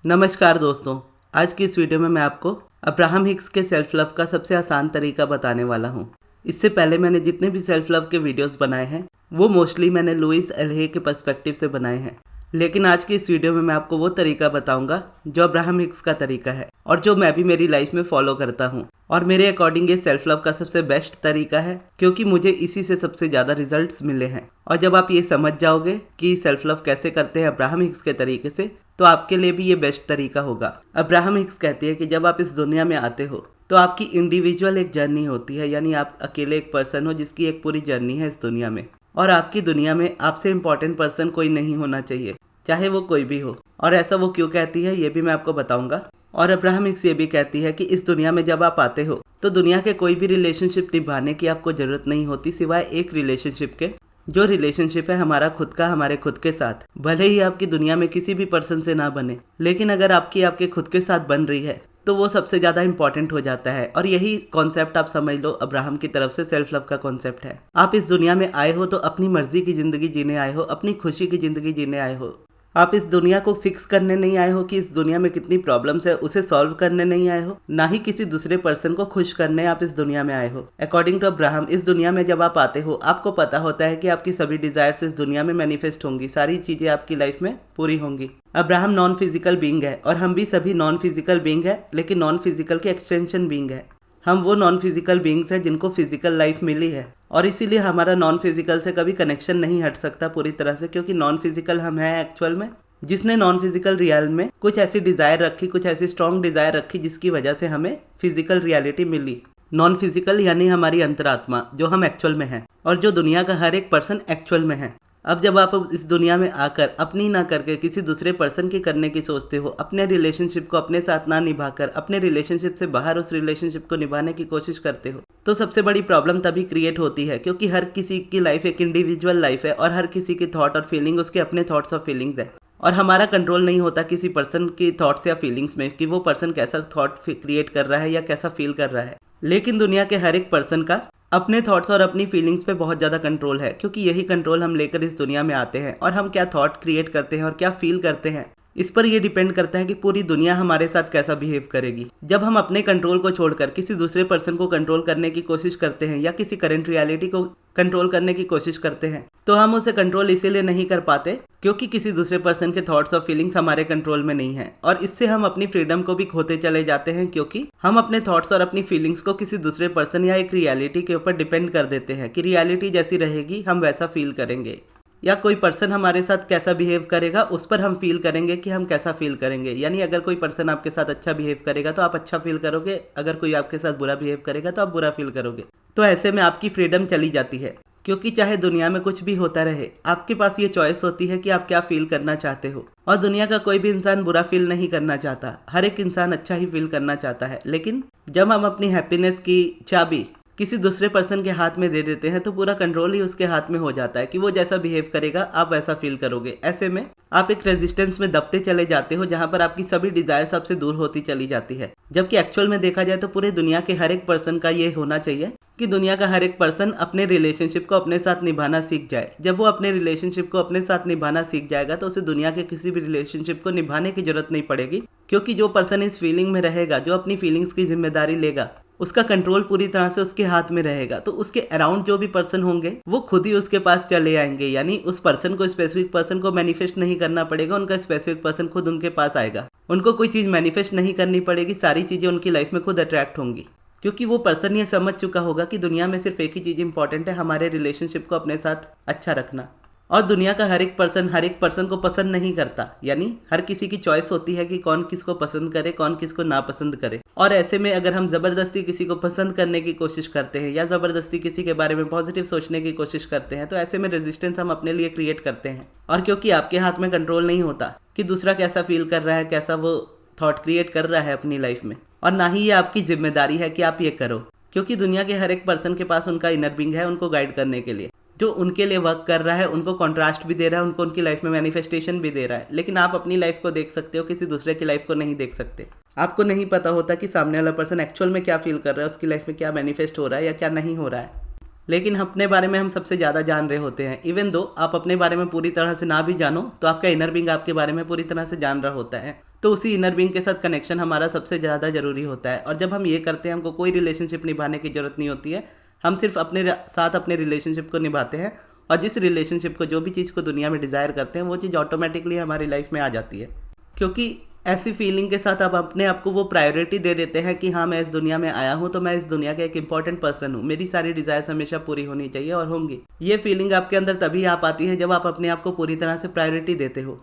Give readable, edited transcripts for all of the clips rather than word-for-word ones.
नमस्कार दोस्तों, आज की इस वीडियो में मैं आपको अब्राहम हिक्स के सेल्फ लव का सबसे आसान तरीका बताने वाला हूँ। इससे पहले मैंने जितने भी सेल्फ लव के वीडियोस बनाए हैं वो मोस्टली मैंने लुइस एल हे के पर्सपेक्टिव से बनाए हैं, लेकिन आज की इस वीडियो में मैं आपको वो तरीका बताऊंगा जो अब्राहम हिक्स का तरीका है और जो मैं भी मेरी लाइफ में फॉलो करता हूँ। और मेरे अकॉर्डिंग ये सेल्फ लव का सबसे बेस्ट तरीका है क्योंकि मुझे इसी से सबसे ज़्यादा रिजल्ट्स मिले हैं। और जब आप ये समझ जाओगे कि सेल्फ लव कैसे करते हैं अब्राहम हिक्स के तरीके से, तो आपके लिए भी ये बेस्ट तरीका होगा। अब्राहम हिक्स कहती है कि जब आप इस दुनिया में आते हो तो आपकी इंडिविजुअल एक जर्नी होती है, यानी आप अकेले एक पर्सन हो जिसकी एक पूरी जर्नी है इस दुनिया में। और आपकी दुनिया में आपसे इम्पोर्टेंट पर्सन कोई नहीं होना चाहिए, चाहे वो कोई भी हो। और ऐसा वो क्यों कहती है ये भी मैं आपको बताऊंगा। और अब्राहम हिक्स ये भी कहती है कि इस दुनिया में जब आप आते हो तो दुनिया के कोई भी रिलेशनशिप निभाने की आपको ज़रूरत नहीं होती सिवाय एक रिलेशनशिप के, जो रिलेशनशिप है हमारा खुद का, हमारे खुद के साथ। भले ही आपकी दुनिया में किसी भी पर्सन से ना बने, लेकिन अगर आपकी आपके खुद के साथ बन रही है तो वो सबसे ज़्यादा इंपॉर्टेंट हो जाता है। और यही कॉन्सेप्ट आप समझ लो अब्राहम की तरफ से सेल्फ लव का कॉन्सेप्ट है। आप इस दुनिया में आए हो तो अपनी मर्जी की ज़िंदगी जीने आए हो, अपनी खुशी की ज़िंदगी जीने आए हो। आप इस दुनिया को फिक्स करने नहीं आए हो कि इस दुनिया में कितनी प्रॉब्लम्स है उसे सॉल्व करने नहीं आए हो, ना ही किसी दूसरे पर्सन को खुश करने आप इस दुनिया में आए हो। अकॉर्डिंग टू अब्राहम, इस दुनिया में जब आप आते हो आपको पता होता है कि आपकी सभी डिजायर्स इस दुनिया में मैनिफेस्ट होंगी, सारी चीज़ें आपकी लाइफ में पूरी होंगी। अब्राहम नॉन फिजिकल बीइंग है और हम भी सभी नॉन फिजिकल बीइंग है, लेकिन नॉन फिजिकल के एक्सटेंशन बीइंग है। हम वो नॉन फिजिकल बीइंग्स हैं जिनको फिजिकल लाइफ मिली है और इसीलिए हमारा नॉन फिजिकल से कभी कनेक्शन नहीं हट सकता पूरी तरह से, क्योंकि नॉन फिजिकल हम हैं एक्चुअल में। जिसने नॉन फिजिकल रियल में कुछ ऐसी डिज़ायर रखी, कुछ ऐसी स्ट्रॉन्ग डिज़ायर रखी जिसकी वजह से हमें फिजिकल रियलिटी मिली। नॉन फिजिकल यानी हमारी अंतरात्मा, जो हम एक्चुअल में हैं और जो दुनिया का हर एक पर्सन एक्चुअल में है। अब जब आप इस दुनिया में आकर अपनी ना करके किसी दूसरे पर्सन की करने की सोचते हो, अपने रिलेशनशिप को अपने साथ ना निभाकर अपने रिलेशनशिप से बाहर उस रिलेशनशिप को निभाने की कोशिश करते हो, तो सबसे बड़ी प्रॉब्लम तभी क्रिएट होती है, क्योंकि हर किसी की लाइफ एक इंडिविजुअल लाइफ है और हर किसी की थॉट और फीलिंग उसके अपने थॉट्स और फीलिंग्स है। और हमारा कंट्रोल नहीं होता किसी पर्सन की थॉट्स या फीलिंग्स में कि वो पर्सन कैसा थॉट क्रिएट कर रहा है या कैसा फील कर रहा है। लेकिन दुनिया के हर एक पर्सन का अपने थॉट्स और अपनी फीलिंग्स पे बहुत ज़्यादा कंट्रोल है, क्योंकि यही कंट्रोल हम लेकर इस दुनिया में आते हैं। और हम क्या थॉट क्रिएट करते हैं और क्या फील करते हैं, इस पर यह डिपेंड करता है कि पूरी दुनिया हमारे साथ कैसा बिहेव करेगी। जब हम अपने कंट्रोल को छोड़कर किसी दूसरे पर्सन को कंट्रोल करने की कोशिश करते हैं या किसी करंट रियलिटी को कंट्रोल करने की कोशिश करते हैं, तो हम उसे कंट्रोल इसीलिए नहीं कर पाते क्योंकि किसी दूसरे पर्सन के थॉट्स और फीलिंग्स हमारे कंट्रोल में नहीं है। और इससे हम अपनी फ्रीडम को भी खोते चले जाते हैं, क्योंकि हम अपने थॉट्स और अपनी फीलिंग्स को किसी दूसरे पर्सन या एक रियलिटी के ऊपर डिपेंड कर देते हैं कि रियलिटी जैसी रहेगी हम वैसा फील करेंगे, या कोई पर्सन हमारे साथ कैसा बिहेव करेगा उस पर हम फील करेंगे कि हम कैसा फील करेंगे। यानी अगर कोई पर्सन आपके साथ अच्छा बिहेव करेगा तो आप अच्छा फील करोगे, अगर कोई आपके साथ बुरा बिहेव करेगा तो आप बुरा फील करोगे। तो ऐसे में आपकी फ्रीडम चली जाती है, क्योंकि चाहे दुनिया में कुछ भी होता रहे आपके पास ये चॉइस होती है कि आप क्या फील करना चाहते हो। और दुनिया का कोई भी इंसान बुरा फील नहीं करना चाहता, हर एक इंसान अच्छा ही फील करना चाहता है। लेकिन जब हम अपनी हैप्पीनेस की चाबी किसी दूसरे पर्सन के हाथ में दे देते हैं तो पूरा कंट्रोल ही उसके हाथ में हो जाता है कि वो जैसा बिहेव करेगा आप वैसा फील करोगे। ऐसे में आप एक रेजिस्टेंस में दबते चले जाते हो, जहां पर आपकी सभी डिजायर्स आपसे दूर होती चली जाती है। जबकि एक्चुअल में देखा जाए तो पूरे दुनिया के हर एक पर्सन का ये होना चाहिए कि दुनिया का हर एक पर्सन अपने रिलेशनशिप को अपने साथ निभाना सीख जाए। जब वो अपने रिलेशनशिप को अपने साथ निभाना सीख जाएगा तो उसे दुनिया के किसी भी रिलेशनशिप को निभाने की जरूरत नहीं पड़ेगी, क्योंकि जो पर्सन इस फीलिंग में रहेगा, जो अपनी फीलिंग्स की जिम्मेदारी लेगा, उसका कंट्रोल पूरी तरह से उसके हाथ में रहेगा। तो उसके अराउंड जो भी पर्सन होंगे वो खुद ही उसके पास चले आएंगे, यानी उस पर्सन को, स्पेसिफिक पर्सन को मैनिफेस्ट नहीं करना पड़ेगा, उनका स्पेसिफिक पर्सन खुद उनके पास आएगा। उनको कोई चीज़ मैनिफेस्ट नहीं करनी पड़ेगी, सारी चीज़ें उनकी लाइफ में खुद अट्रैक्ट होंगी, क्योंकि वो पर्सन ये समझ चुका होगा कि दुनिया में सिर्फ एक ही चीज़ इंपॉर्टेंट है, हमारे रिलेशनशिप को अपने साथ अच्छा रखना। और दुनिया का हर एक पर्सन को पसंद नहीं करता, यानी हर किसी की चॉइस होती है कि कौन किसको पसंद करे, कौन किसको नापसंद करे। और ऐसे में अगर हम ज़बरदस्ती किसी को पसंद करने की कोशिश करते हैं या ज़बरदस्ती किसी के बारे में पॉजिटिव सोचने की कोशिश करते हैं, तो ऐसे में रेजिस्टेंस हम अपने लिए क्रिएट करते हैं। और क्योंकि आपके हाथ में कंट्रोल नहीं होता कि दूसरा कैसा फील कर रहा है, कैसा वो थॉट क्रिएट कर रहा है अपनी लाइफ में, और ना ही ये आपकी जिम्मेदारी है कि आप ये करो, क्योंकि दुनिया के हर एक पर्सन के पास उनका इनर बीइंग है उनको गाइड करने के लिए, जो उनके लिए वर्क कर रहा है, उनको कॉन्ट्रास्ट भी दे रहा है, उनको उनकी लाइफ में मैनिफेस्टेशन भी दे रहा है। लेकिन आप अपनी लाइफ को देख सकते हो, किसी दूसरे की लाइफ को नहीं देख सकते। आपको नहीं पता होता कि सामने वाला पर्सन एक्चुअल में क्या फील कर रहा है, उसकी लाइफ में क्या मैनिफेस्ट हो रहा है या क्या नहीं हो रहा है। लेकिन अपने बारे में हम सबसे ज़्यादा जान रहे होते हैं। इवन दो आप अपने बारे में पूरी तरह से ना भी जानो तो आपका इनर बीइंग आपके बारे में पूरी तरह से जान रहा होता है। तो उसी इनर बीइंग के साथ कनेक्शन हमारा सबसे ज़्यादा ज़रूरी होता है। और जब हम ये करते हैं, हमको कोई रिलेशनशिप निभाने की ज़रूरत नहीं होती है, हम सिर्फ अपने साथ अपने रिलेशनशिप को निभाते हैं, और जिस रिलेशनशिप को, जो भी चीज़ को दुनिया में डिज़ायर करते हैं, वो चीज़ ऑटोमेटिकली हमारी लाइफ में आ जाती है। क्योंकि ऐसी फीलिंग के साथ आप अपने आप को वो प्रायोरिटी दे देते हैं कि हाँ, मैं इस दुनिया में आया हूँ, तो मैं इस दुनिया का एक इंपॉर्टेंट पर्सन हूँ, मेरी सारी डिज़ायर्स हमेशा पूरी होनी चाहिए और होंगी। ये फीलिंग आपके अंदर तभी आ पाती है जब आप अपने आप को पूरी तरह से प्रायोरिटी देते हो।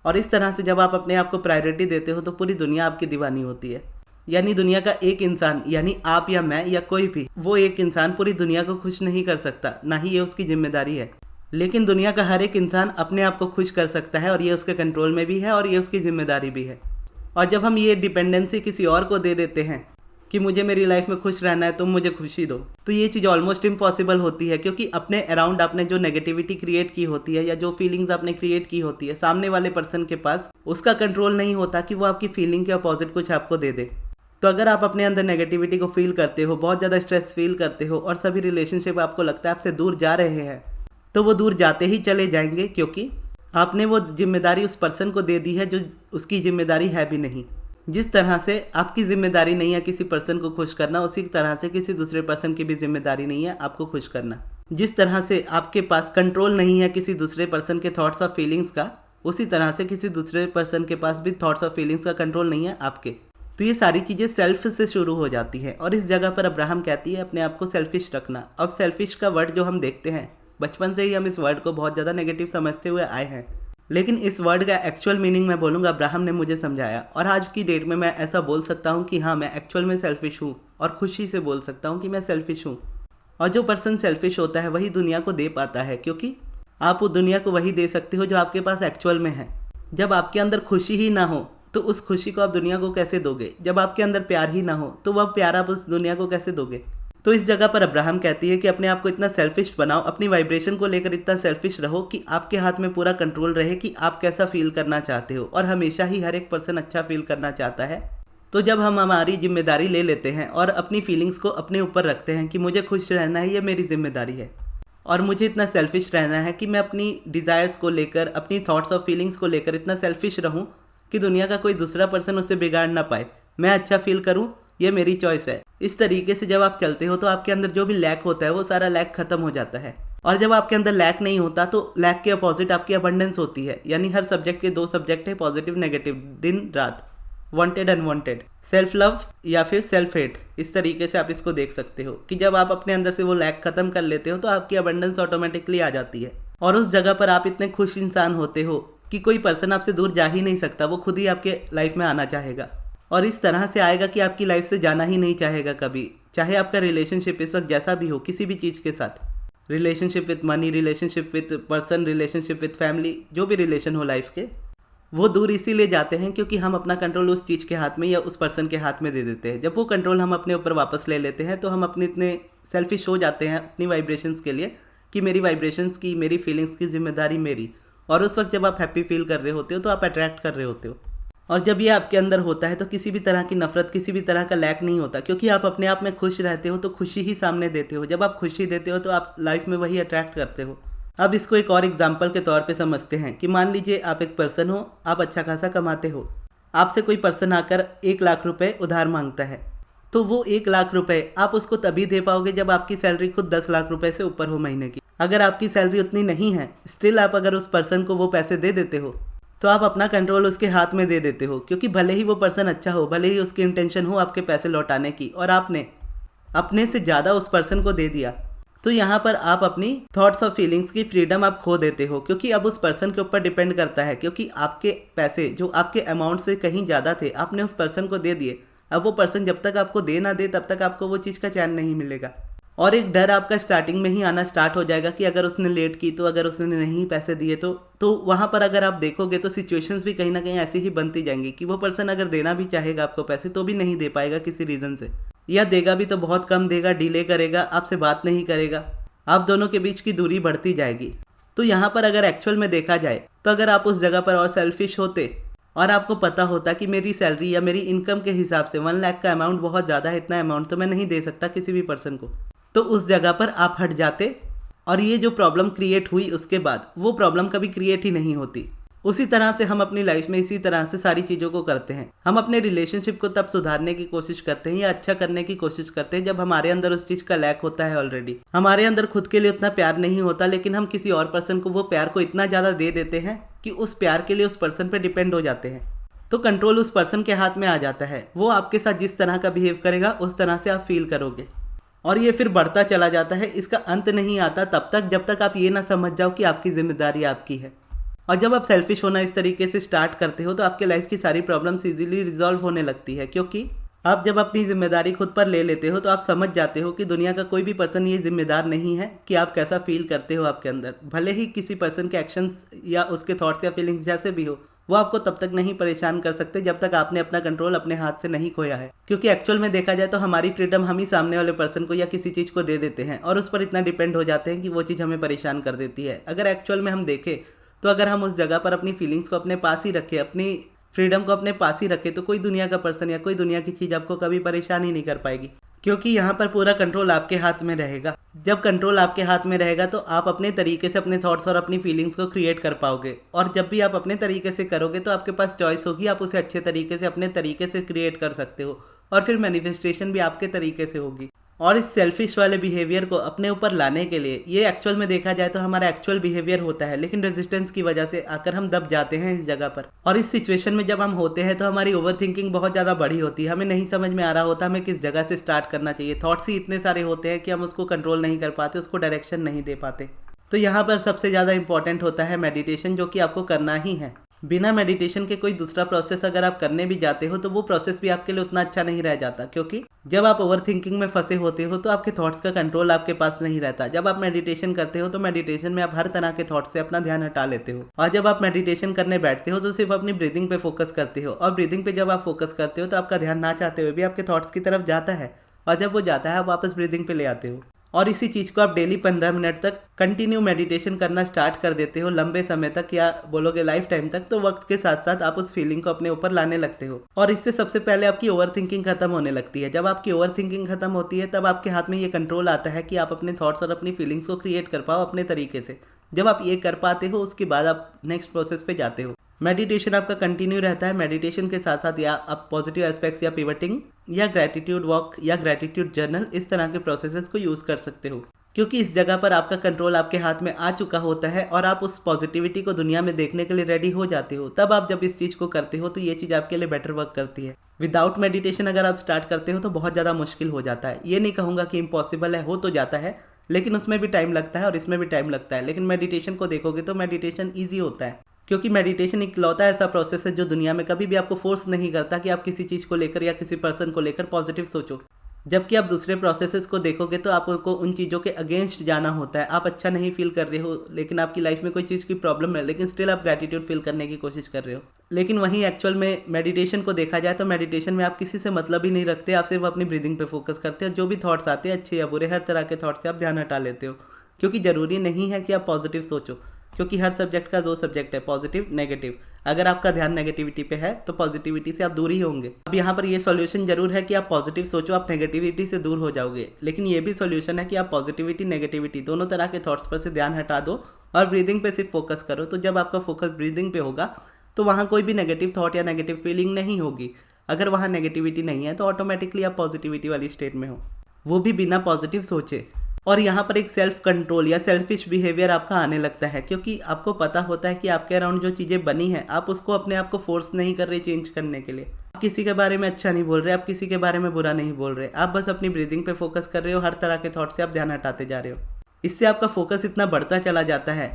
और इस तरह से जब आप अपने आप को प्रायोरिटी देते हो तो पूरी दुनिया आपकी दीवानी होती है। यानी दुनिया का एक इंसान, यानी आप या मैं या कोई भी, वो एक इंसान पूरी दुनिया को खुश नहीं कर सकता, ना ही ये उसकी जिम्मेदारी है। लेकिन दुनिया का हर एक इंसान अपने आप को खुश कर सकता है, और ये उसके कंट्रोल में भी है और ये उसकी जिम्मेदारी भी है। और जब हम ये डिपेंडेंसी किसी और को दे देते हैं कि मुझे मेरी लाइफ में खुश रहना है, तुम मुझे खुशी दो, तो ये चीज़ ऑलमोस्ट इम्पॉसिबल होती है। क्योंकि अपने अराउंड आपने जो नेगेटिविटी क्रिएट की होती है या जो फीलिंग्स आपने क्रिएट की होती है, सामने वाले पर्सन के पास उसका कंट्रोल नहीं होता कि वो आपकी फीलिंग के अपोजिट कुछ आपको दे दे। तो अगर आप अपने अंदर नेगेटिविटी को फील करते हो, बहुत ज़्यादा स्ट्रेस फील करते हो, और सभी रिलेशनशिप आपको लगता है आपसे दूर जा रहे हैं, तो वो दूर जाते ही चले जाएंगे, क्योंकि आपने वो जिम्मेदारी उस पर्सन को दे दी है जो उसकी जिम्मेदारी है भी नहीं। जिस तरह से आपकी जिम्मेदारी नहीं है किसी पर्सन को खुश करना, उसी तरह से किसी दूसरे पर्सन की भी जिम्मेदारी नहीं है आपको खुश करना। जिस तरह से आपके पास कंट्रोल नहीं है किसी दूसरे पर्सन के थॉट्स और फीलिंग्स का, उसी तरह से किसी दूसरे पर्सन के पास भी थॉट्स और फीलिंग्स का कंट्रोल नहीं है आपके। तो ये सारी चीज़ें सेल्फ से शुरू हो जाती हैं, और इस जगह पर अब्राहम कहती है अपने आप को सेल्फिश रखना। अब सेल्फिश का वर्ड जो हम देखते हैं, बचपन से ही हम इस वर्ड को बहुत ज़्यादा नेगेटिव समझते हुए आए हैं, लेकिन इस वर्ड का एक्चुअल मीनिंग मैं बोलूँगा अब्राहम ने मुझे समझाया, और आज की डेट में मैं ऐसा बोल सकता हूँ कि हाँ, मैं एक्चुअल में सेल्फिश हूँ, और खुशी से बोल सकता हूँ कि मैं सेल्फिश हूँ। और जो पर्सन सेल्फिश होता है वही दुनिया को दे पाता है, क्योंकि आप उस दुनिया को वही दे सकते हो जो आपके पास एक्चुअल में है। जब आपके अंदर खुशी ही ना हो तो उस खुशी को आप दुनिया को कैसे दोगे? जब आपके अंदर प्यार ही ना हो तो वह प्यार आप उस दुनिया को कैसे दोगे? तो इस जगह पर अब्राहम कहती है कि अपने आप को इतना सेल्फिश बनाओ, अपनी वाइब्रेशन को लेकर इतना सेल्फिश रहो कि आपके हाथ में पूरा कंट्रोल रहे कि आप कैसा फील करना चाहते हो। और हमेशा ही हर एक पर्सन अच्छा फील करना चाहता है। तो जब हम हमारी जिम्मेदारी ले लेते हैं और अपनी फीलिंग्स को अपने ऊपर रखते हैं कि मुझे खुश रहना है, ये मेरी जिम्मेदारी है, और मुझे इतना सेल्फिश रहना है कि मैं अपनी डिज़ायर्स को लेकर, अपनी थॉट्स और फीलिंग्स को लेकर इतना सेल्फिश रहूं कि दुनिया का कोई दूसरा पर्सन उससे बिगाड़ ना पाए, मैं अच्छा फील करूं, ये मेरी चॉइस है। इस तरीके से जब आप चलते हो तो आपके अंदर जो भी लैक होता है वो सारा लैक खत्म हो जाता है। और जब आपके अंदर लैक नहीं होता तो लैक के अपोजिट आपकी अबंडेंस होती है। यानी हर सब्जेक्ट के 2 सब्जेक्ट है, पॉजिटिव नेगेटिव, दिन रात, वांटेड अनवांटेड, सेल्फ लव या फिर सेल्फ हेट। इस तरीके से आप इसको देख सकते हो कि जब आप अपने अंदर से वो लैक खत्म कर लेते हो तो आपकी अबंडेंस ऑटोमेटिकली आ जाती है, और उस जगह पर आप इतने खुश इंसान होते हो कि कोई पर्सन आपसे दूर जा ही नहीं सकता, वो खुद ही आपके लाइफ में आना चाहेगा। और इस तरह से आएगा कि आपकी लाइफ से जाना ही नहीं चाहेगा कभी, चाहे आपका रिलेशनशिप इस वक्त जैसा भी हो, किसी भी चीज़ के साथ, relationship with money, relationship with person, relationship with family, जो भी रिलेशन हो लाइफ के, वो दूर इसीलिए जाते हैं क्योंकि हम अपना कंट्रोल उस चीज़ के हाथ में या उस पर्सन के हाथ में दे देते हैं। जब वो कंट्रोल हम अपने ऊपर वापस ले लेते हैं तो हम अपने इतने सेल्फिश हो जाते हैं अपनी वाइब्रेशंस के लिए कि मेरी वाइब्रेशंस की, मेरी फीलिंग्स की जिम्मेदारी मेरी। और उस वक्त जब आप हैप्पी फील कर रहे होते हो तो आप अट्रैक्ट कर रहे होते हो। और जब ये आपके अंदर होता है तो किसी भी तरह की नफरत, किसी भी तरह का लैक नहीं होता, क्योंकि आप अपने आप में खुश रहते हो तो खुशी ही सामने देते हो। जब आप खुशी देते हो तो आप लाइफ में वही अट्रैक्ट करते हो। अब इसको एक और एग्जाम्पल के तौर पे समझते हैं कि मान लीजिए आप एक पर्सन हो, आप अच्छा खासा कमाते हो, आपसे कोई पर्सन आकर 1 लाख रुपए उधार मांगता है, तो वो 1 लाख रुपए आप उसको तभी दे पाओगे जब आपकी सैलरी खुद 10 लाख रुपए से ऊपर हो महीने की। अगर आपकी सैलरी उतनी नहीं है, स्टिल आप अगर उस पर्सन को वो पैसे दे देते हो तो आप अपना कंट्रोल उसके हाथ में दे देते हो, क्योंकि भले ही वो पर्सन अच्छा हो, भले ही उसकी इंटेंशन हो आपके पैसे लौटाने की, और आपने अपने से ज़्यादा उस पर्सन को दे दिया, तो यहाँ पर आप अपनी थॉट्स और फीलिंग्स की फ्रीडम आप खो देते हो, क्योंकि अब उस पर्सन के ऊपर डिपेंड करता है। क्योंकि आपके पैसे जो आपके अमाउंट से कहीं ज़्यादा थे आपने उस पर्सन को दे दिए। अब वो पर्सन जब तक आपको दे ना दे तब तक आपको वो चीज़ का चैन नहीं मिलेगा, और एक डर आपका स्टार्टिंग में ही आना स्टार्ट हो जाएगा कि अगर उसने लेट की तो, अगर उसने नहीं पैसे दिए तो वहाँ पर अगर आप देखोगे तो सिचुएशंस भी कहीं ना कहीं ऐसी ही बनती जाएंगी कि वो पर्सन अगर देना भी चाहेगा आपको पैसे तो भी नहीं दे पाएगा किसी रीज़न से, या देगा भी तो बहुत कम देगा, डिले करेगा, आपसे बात नहीं करेगा, आप दोनों के बीच की दूरी बढ़ती जाएगी। तो यहाँ पर अगर एक्चुअल में देखा जाए तो अगर आप उस जगह पर और सेल्फिश होते और आपको पता होता कि मेरी सैलरी या मेरी इनकम के हिसाब से 1 लाख का अमाउंट बहुत ज़्यादा है, इतना अमाउंट तो मैं नहीं दे सकता किसी भी पर्सन को, तो उस जगह पर आप हट जाते, और ये जो प्रॉब्लम क्रिएट हुई उसके बाद वो प्रॉब्लम कभी क्रिएट ही नहीं होती। उसी तरह से हम अपनी लाइफ में इसी तरह से सारी चीज़ों को करते हैं। हम अपने रिलेशनशिप को तब सुधारने की कोशिश करते हैं या अच्छा करने की कोशिश करते हैं जब हमारे अंदर उस चीज़ का लैक होता है। ऑलरेडी हमारे अंदर खुद के लिए उतना प्यार नहीं होता, लेकिन हम किसी और पर्सन को वो प्यार को इतना ज़्यादा दे देते हैं कि उस प्यार के लिए उस पर्सन पर डिपेंड हो जाते हैं। तो कंट्रोल उस पर्सन के हाथ में आ जाता है। वो आपके साथ जिस तरह का बिहेव करेगा उस तरह से आप फील करोगे और ये फिर बढ़ता चला जाता है। इसका अंत नहीं आता तब तक जब तक आप ये ना समझ जाओ कि आपकी जिम्मेदारी आपकी है। और जब आप सेल्फिश होना इस तरीके से स्टार्ट करते हो तो आपके लाइफ की सारी प्रॉब्लम्स इजीली रिजॉल्व होने लगती है, क्योंकि आप जब अपनी जिम्मेदारी खुद पर ले लेते हो तो आप समझ जाते हो कि दुनिया का कोई भी पर्सन ये जिम्मेदार नहीं है कि आप कैसा फील करते हो आपके अंदर। भले ही किसी पर्सन के एक्शंस या उसके थॉट्स या फीलिंग्स जैसे भी हो, वो आपको तब तक नहीं परेशान कर सकते जब तक आपने अपना कंट्रोल अपने हाथ से नहीं खोया है। क्योंकि एक्चुअल में देखा जाए तो हमारी फ्रीडम हम ही सामने वाले पर्सन को या किसी चीज़ को दे देते हैं और उस पर इतना डिपेंड हो जाते हैं कि वो चीज़ हमें परेशान कर देती है। अगर एक्चुअल में हम देखें तो अगर हम उस जगह पर अपनी फीलिंग्स को अपने पास ही रखें, अपनी फ्रीडम को अपने पास ही रखें, तो कोई दुनिया का पर्सन या कोई दुनिया की चीज़ आपको कभी परेशान ही नहीं कर पाएगी, क्योंकि यहाँ पर पूरा कंट्रोल आपके हाथ में रहेगा। जब कंट्रोल आपके हाथ में रहेगा तो आप अपने तरीके से अपने थॉट्स और अपनी फीलिंग्स को क्रिएट कर पाओगे। और जब भी आप अपने तरीके से करोगे तो आपके पास चॉइस होगी, आप उसे अच्छे तरीके से अपने तरीके से क्रिएट कर सकते हो और फिर मैनिफेस्टेशन भी आपके तरीके से होगी। और इस सेल्फिश वाले बिहेवियर को अपने ऊपर लाने के लिए, ये एक्चुअल में देखा जाए तो हमारा एक्चुअल बिहेवियर होता है, लेकिन रेजिस्टेंस की वजह से आकर हम दब जाते हैं इस जगह पर। और इस सिचुएशन में जब हम होते हैं तो हमारी ओवरथिंकिंग बहुत ज़्यादा बड़ी होती है। हमें नहीं समझ में आ रहा होता हमें किस जगह से स्टार्ट करना चाहिए। थॉट्स ही इतने सारे होते हैं कि हम उसको कंट्रोल नहीं कर पाते, उसको डायरेक्शन नहीं दे पाते। तो यहाँ पर सबसे ज़्यादा इंपॉर्टेंट होता है मेडिटेशन, जो कि आपको करना ही है। बिना मेडिटेशन के कोई दूसरा प्रोसेस अगर आप करने भी जाते हो तो वो प्रोसेस भी आपके लिए उतना अच्छा नहीं रह जाता, क्योंकि जब आप ओवर थिंकिंग में फंसे होते हो तो आपके थॉट्स का कंट्रोल आपके पास नहीं रहता। जब आप मेडिटेशन करते हो तो मेडिटेशन में आप हर तरह के थॉट्स से अपना ध्यान हटा लेते हो, और जब आप मेडिटेशन करने बैठते हो तो सिर्फ अपनी ब्रीदिंग पे फोकस करते हो। और ब्रीदिंग पे जब आप फोकस करते हो तो आपका ध्यान ना चाहते हुए भी आपके थॉट्स की तरफ जाता है, और जब वो जाता है आप वापस ब्रीदिंग पे ले आते हो। और इसी चीज़ को आप डेली 15 मिनट तक कंटिन्यू मेडिटेशन करना स्टार्ट कर देते हो, लंबे समय तक या बोलोगे लाइफ टाइम तक, तो वक्त के साथ साथ आप उस फीलिंग को अपने ऊपर लाने लगते हो। और इससे सबसे पहले आपकी ओवर थिंकिंग खत्म होने लगती है। जब आपकी ओवर थिंकिंग खत्म होती है तब आपके हाथ में ये कंट्रोल आता है कि आप अपने थॉट्स और अपनी फीलिंग्स को क्रिएट कर पाओ अपने तरीके से। जब आप ये कर पाते हो उसके बाद आप नेक्स्ट प्रोसेस पे जाते हो। मेडिटेशन आपका कंटिन्यू रहता है। मेडिटेशन के साथ साथ या आप पॉजिटिव एस्पेक्ट्स या पिवटिंग या ग्रैटिट्यूड वॉक या ग्रैटिट्यूड जर्नल, इस तरह के प्रोसेसेस को यूज़ कर सकते हो, क्योंकि इस जगह पर आपका कंट्रोल आपके हाथ में आ चुका होता है और आप उस पॉजिटिविटी को दुनिया में देखने के लिए रेडी हो जाते हो। तब आप जब इस चीज़ को करते हो तो ये चीज़ आपके लिए बेटर वर्क करती है। विदाउट मेडिटेशन अगर आप स्टार्ट करते हो तो बहुत ज़्यादा मुश्किल हो जाता है। ये नहीं कहूँगा कि इम्पॉसिबल है, हो तो जाता है, लेकिन उसमें भी टाइम लगता है और इसमें भी टाइम लगता है। लेकिन मेडिटेशन को देखोगे तो मेडिटेशन ईजी होता है, क्योंकि मेडिटेशन इकलौता ऐसा प्रोसेस है जो दुनिया में कभी भी आपको फोर्स नहीं करता कि आप किसी चीज़ को लेकर या किसी पर्सन को लेकर पॉजिटिव सोचो। जबकि आप दूसरे प्रोसेसेस को देखोगे तो आपको उन चीज़ों के अगेंस्ट जाना होता है। आप अच्छा नहीं फील कर रहे हो, लेकिन आपकी लाइफ में कोई चीज़ की प्रॉब्लम है, लेकिन स्टिल आप ग्रैटिट्यूड फील करने की कोशिश कर रहे हो। लेकिन वहीं एक्चुअल में मेडिटेशन को देखा जाए तो मेडिटेशन में आप किसी से मतलब ही नहीं रखते, आप सिर्फ अपनी ब्रीदिंग पे फोकस करते हो। जो भी थॉट्स आते हैं अच्छे या बुरे, हर तरह के थॉट्स से आप ध्यान हटा लेते हो, क्योंकि ज़रूरी नहीं है कि आप पॉजिटिव सोचो, क्योंकि हर सब्जेक्ट का 2 सब्जेक्ट है, पॉजिटिव नेगेटिव। अगर आपका ध्यान नेगेटिविटी पे है तो पॉजिटिविटी से आप दूर ही होंगे। अब यहाँ पर ये सॉल्यूशन जरूर है कि आप पॉजिटिव सोचो, आप नेगेटिविटी से दूर हो जाओगे, लेकिन ये भी सॉल्यूशन है कि आप पॉजिटिविटी नेगेटिविटी दोनों तरह के थॉट्स पर से ध्यान हटा दो और ब्रीदिंग पे सिर्फ फोकस करो। तो जब आपका फोकस ब्रीदिंग पे होगा तो वहाँ कोई भी नेगेटिव थॉट या नेगेटिव फीलिंग नहीं होगी। अगर वहाँ नेगेटिविटी नहीं है तो ऑटोमेटिकली आप पॉजिटिविटी वाली स्टेट में हो, वो भी बिना पॉजिटिव सोचे। और यहाँ पर एक सेल्फ कंट्रोल या सेल्फिश बिहेवियर आपका आने लगता है, क्योंकि आपको पता होता है कि आपके अराउंड जो चीज़ें बनी हैं आप उसको अपने आप को फोर्स नहीं कर रहे चेंज करने के लिए। आप किसी के बारे में अच्छा नहीं बोल रहे, आप किसी के बारे में बुरा नहीं बोल रहे, आप बस अपनी ब्रीदिंग पे फोकस कर रहे हो, हर तरह के थॉट से आप ध्यान हटाते जा रहे हो। इससे आपका फोकस इतना बढ़ता चला जाता है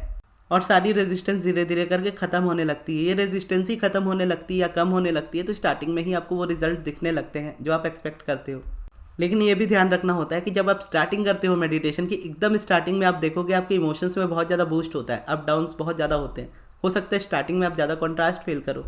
और सारी रेजिस्टेंस धीरे धीरे करके ख़त्म होने लगती है। ये रेजिस्टेंस ही ख़त्म होने लगती है या कम होने लगती है तो स्टार्टिंग में ही आपको वो रिजल्ट दिखने लगते हैं जो आप एक्सपेक्ट करते हो। लेकिन ये भी ध्यान रखना होता है कि जब आप स्टार्टिंग करते हो मेडिटेशन की, एकदम स्टार्टिंग में आप देखोगे आपके इमोशंस में बहुत ज़्यादा बूस्ट होता है, अप डाउन्स बहुत ज़्यादा होते हैं। हो सकता है स्टार्टिंग में आप ज़्यादा कॉन्ट्रास्ट फील करो,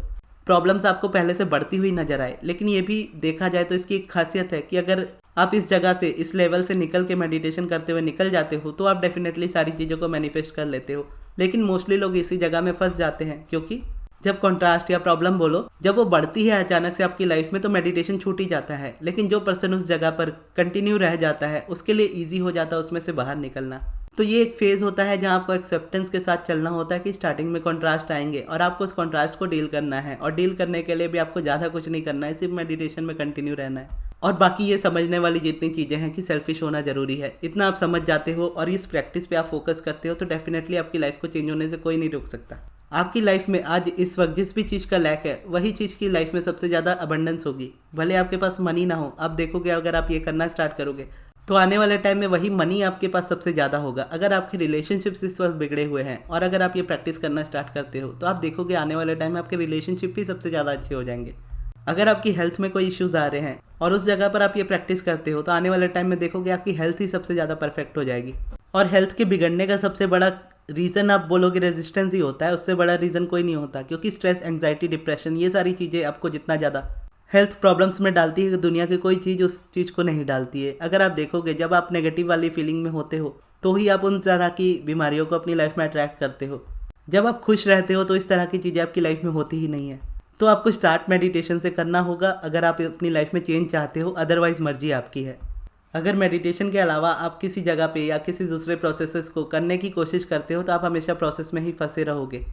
प्रॉब्लम्स आपको पहले से बढ़ती हुई नजर आए। लेकिन ये भी देखा जाए तो इसकी एक खासियत है कि अगर आप इस जगह से, इस लेवल से निकल के मेडिटेशन करते हुए निकल जाते हो तो आप डेफिनेटली सारी चीज़ों को मैनिफेस्ट कर लेते हो। लेकिन मोस्टली लोग इसी जगह में फंस जाते हैं, क्योंकि जब कॉन्ट्रास्ट या प्रॉब्लम बोलो, जब वो बढ़ती है अचानक से आपकी लाइफ में तो मेडिटेशन छूट ही जाता है। लेकिन जो पर्सन उस जगह पर कंटिन्यू रह जाता है उसके लिए ईजी हो जाता है उसमें से बाहर निकलना। तो ये एक फेज़ होता है जहाँ आपको एक्सेप्टेंस के साथ चलना होता है कि स्टार्टिंग में कॉन्ट्रास्ट आएंगे और आपको उस कॉन्ट्रास्ट को डील करना है, और डील करने के लिए भी आपको ज़्यादा कुछ नहीं करना है, सिर्फ मेडिटेशन में कंटिन्यू रहना है। और बाकी ये समझने वाली जितनी चीज़ें हैं कि सेल्फिश होना ज़रूरी है, इतना आप समझ जाते हो और इस प्रैक्टिस पे आप फोकस करते हो तो डेफिनेटली आपकी लाइफ को चेंज होने से कोई नहीं रोक सकता। आपकी लाइफ में आज इस वक्त जिस भी चीज़ का लैक है वही चीज़ की लाइफ में सबसे ज़्यादा अबंडेंस होगी। भले आपके पास मनी ना हो, आप देखोगे अगर आप ये करना स्टार्ट करोगे तो आने वाले टाइम में वही मनी आपके पास सबसे ज़्यादा होगा। अगर आपके रिलेशनशिप्स इस वक्त बिगड़े हुए हैं और अगर आप ये प्रैक्टिस करना स्टार्ट करते हो तो आप देखोगे आने वाले टाइम में आपके रिलेशनशिप भी सबसे ज़्यादा अच्छे हो जाएंगे। अगर आपकी हेल्थ में कोई इश्यूज आ रहे हैं और उस जगह पर आप ये प्रैक्टिस करते हो तो आने वाले टाइम में देखोगे आपकी हेल्थ ही सबसे ज़्यादा परफेक्ट हो जाएगी। और हेल्थ के बिगड़ने का सबसे बड़ा रीज़न आप बोलोगे रेजिस्टेंस ही होता है, उससे बड़ा रीज़न कोई नहीं होता, क्योंकि स्ट्रेस, एंग्जाइटी, डिप्रेशन ये सारी चीज़ें आपको जितना ज़्यादा हेल्थ प्रॉब्लम्स में डालती है दुनिया की कोई चीज़ उस चीज़ को नहीं डालती है। अगर आप देखोगे जब आप नेगेटिव वाली फीलिंग में होते हो तो ही आप उन तरह की बीमारियों को अपनी लाइफ में अट्रैक्ट करते हो। जब आप खुश रहते हो तो इस तरह की चीज़ें आपकी लाइफ में होती ही नहीं है। तो आपको स्टार्ट मेडिटेशन से करना होगा अगर आप अपनी लाइफ में चेंज चाहते हो, अदरवाइज़ मर्जी आपकी है। अगर मेडिटेशन के अलावा आप किसी जगह पे या किसी दूसरे प्रोसेसेस को करने की कोशिश करते हो तो आप हमेशा प्रोसेस में ही फंसे रहोगे,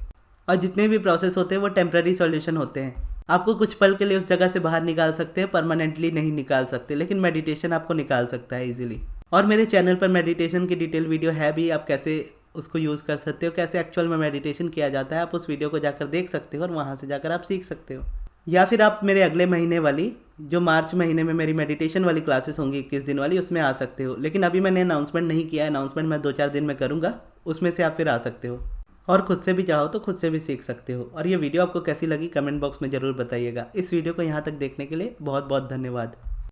और जितने भी प्रोसेस होते हैं वो टेम्प्रेरी सॉल्यूशन होते हैं। आपको कुछ पल के लिए उस जगह से बाहर निकाल सकते हैं, परमानेंटली नहीं निकाल सकते, लेकिन मेडिटेशन आपको निकाल सकता है इजीली। और मेरे चैनल पर मेडिटेशन की डिटेल वीडियो है भी, आप कैसे उसको यूज़ कर सकते हो, कैसे एक्चुअल में मेडिटेशन किया जाता है, आप उस वीडियो को जाकर देख सकते हो और वहाँ से जाकर आप सीख सकते हो। या फिर आप मेरे अगले महीने वाली जो मार्च महीने में मेरी मेडिटेशन वाली क्लासेस होंगी 21 दिन वाली, उसमें आ सकते हो। लेकिन अभी मैंने अनाउंसमेंट नहीं किया है, अनाउंसमेंट मैं 2-4 दिन में करूँगा, उसमें से आप फिर आ सकते हो और खुद से भी चाहो तो खुद से भी सीख सकते हो। और ये वीडियो आपको कैसी लगी कमेंट बॉक्स में ज़रूर बताइएगा। इस वीडियो को यहाँ तक देखने के लिए बहुत बहुत धन्यवाद।